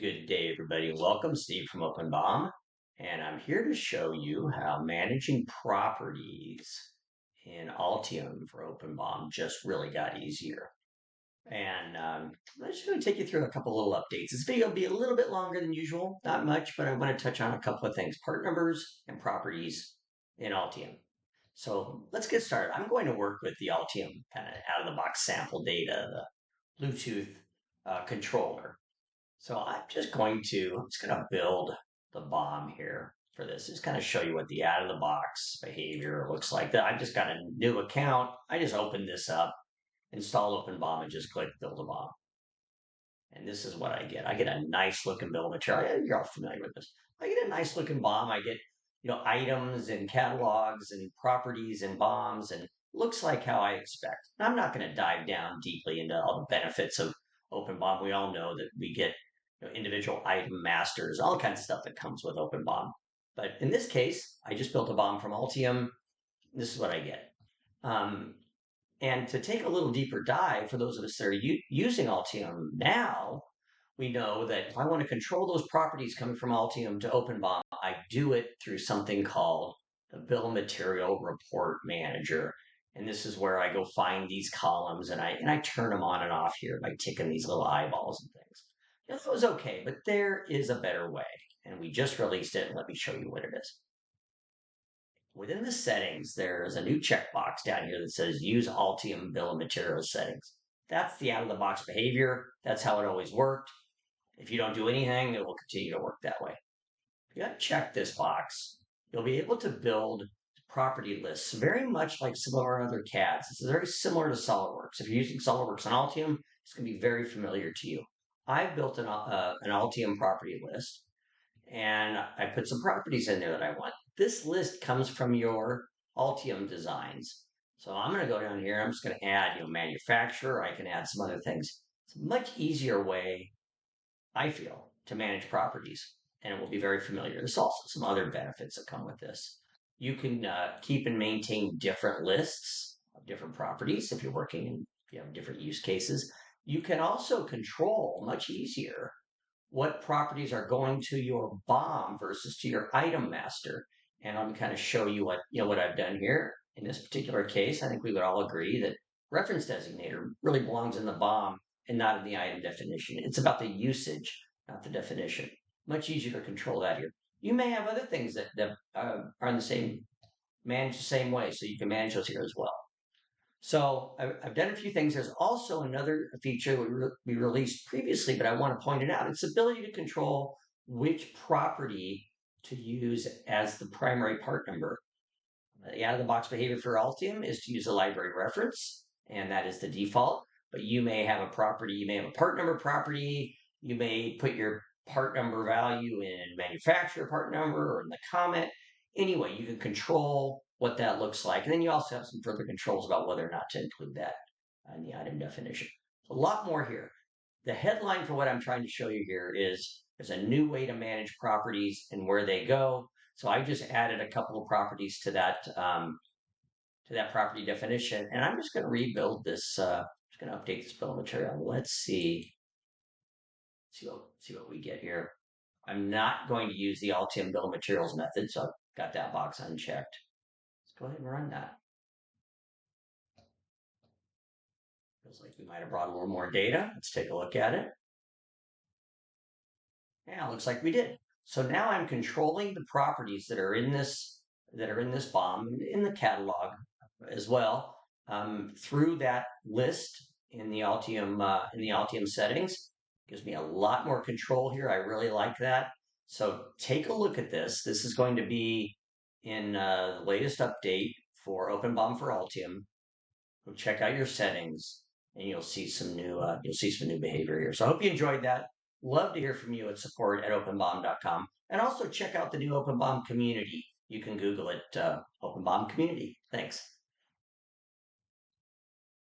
Good day, everybody. Welcome, Steve from OpenBOM, and I'm here to show you how managing properties in Altium for OpenBOM just really got easier. And I'm just going to take you through a couple little updates. This video will be a little bit longer than usual, not much, but I want to touch on a couple of things: part numbers and properties in Altium. So let's get started. I'm going to work with the Altium kind of out-of-the-box sample data, the Bluetooth controller. So I'm just going to build the BOM here for this. Just kind of show you what the out of the box behavior looks like. I've just got a new account. I just opened this up, install OpenBOM, and just click build a BOM. And this is what I get. I get a nice looking bill of material. You're all familiar with this. I get a nice looking BOM. I get, items and catalogs and properties and BOMs, and looks like how I expect. And I'm not going to dive down deeply into all the benefits of OpenBOM. We all know that we get individual item masters, all kinds of stuff that comes with OpenBOM. But in this case, I just built a BOM from Altium. This is what I get. And to take a little deeper dive, for those of us that are using Altium now, we know that if I want to control those properties coming from Altium to OpenBOM, I do it through something called the Bill of Material Report Manager. And this is where I go find these columns and I turn them on and off here by ticking these little eyeballs and things. That was okay, but there is a better way. And we just released it. Let me show you what it is. Within the settings, there's a new checkbox down here that says use Altium Bill of Materials settings. That's the out-of-the-box behavior. That's how it always worked. If you don't do anything, it will continue to work that way. If you uncheck this box, you'll be able to build property lists very much like some of our other CADs. This is very similar to SolidWorks. If you're using SolidWorks on Altium, it's going to be very familiar to you. I've built an Altium property list, and I put some properties in there that I want. This list comes from your Altium designs. So I'm going to go down here. I'm just going to add, manufacturer. I can add some other things. It's a much easier way, I feel, to manage properties, and it will be very familiar. There's also some other benefits that come with this. You can keep and maintain different lists of different properties if you're working in different use cases. You can also control much easier what properties are going to your BOM versus to your item master. And I'm kind of show you what I've done here. In this particular case, I think we would all agree that reference designator really belongs in the BOM and not in the item definition. It's about the usage, not the definition. Much easier to control that here. You may have other things that are in the same, managed the same way, so you can manage those here as well. So I've done a few things. There's also another feature we released previously, but I want to point it out. It's the ability to control which property to use as the primary part number. The out-of-the-box behavior for Altium is to use a library reference, and that is the default. But you may have a property, you may have a part number property, you may put your part number value in manufacturer part number or in the comment. Anyway, you can control what that looks like. And then you also have some further controls about whether or not to include that in the item definition. A lot more here. The headline for what I'm trying to show you here is there's a new way to manage properties and where they go. So I just added a couple of properties to that property definition, and I'm just going to rebuild this. Just going to update this bill of material. Let's see what we get here. I'm not going to use the Altium bill of materials method, so I've got that box unchecked. Let's go ahead and run that. Feels like we might have brought a little more data. Let's take a look at it. Yeah, looks like we did. So now I'm controlling the properties that are in this BOM in the catalog as well through that list in the Altium settings. Gives me a lot more control here. I really like that. So take a look at this. This is going to be in the latest update for OpenBOM for Altium. Go check out your settings, and you'll see some new behavior here. So I hope you enjoyed that. Love to hear from you at support@openbom.com, and also check out the new OpenBOM community. You can Google it, OpenBOM community. Thanks.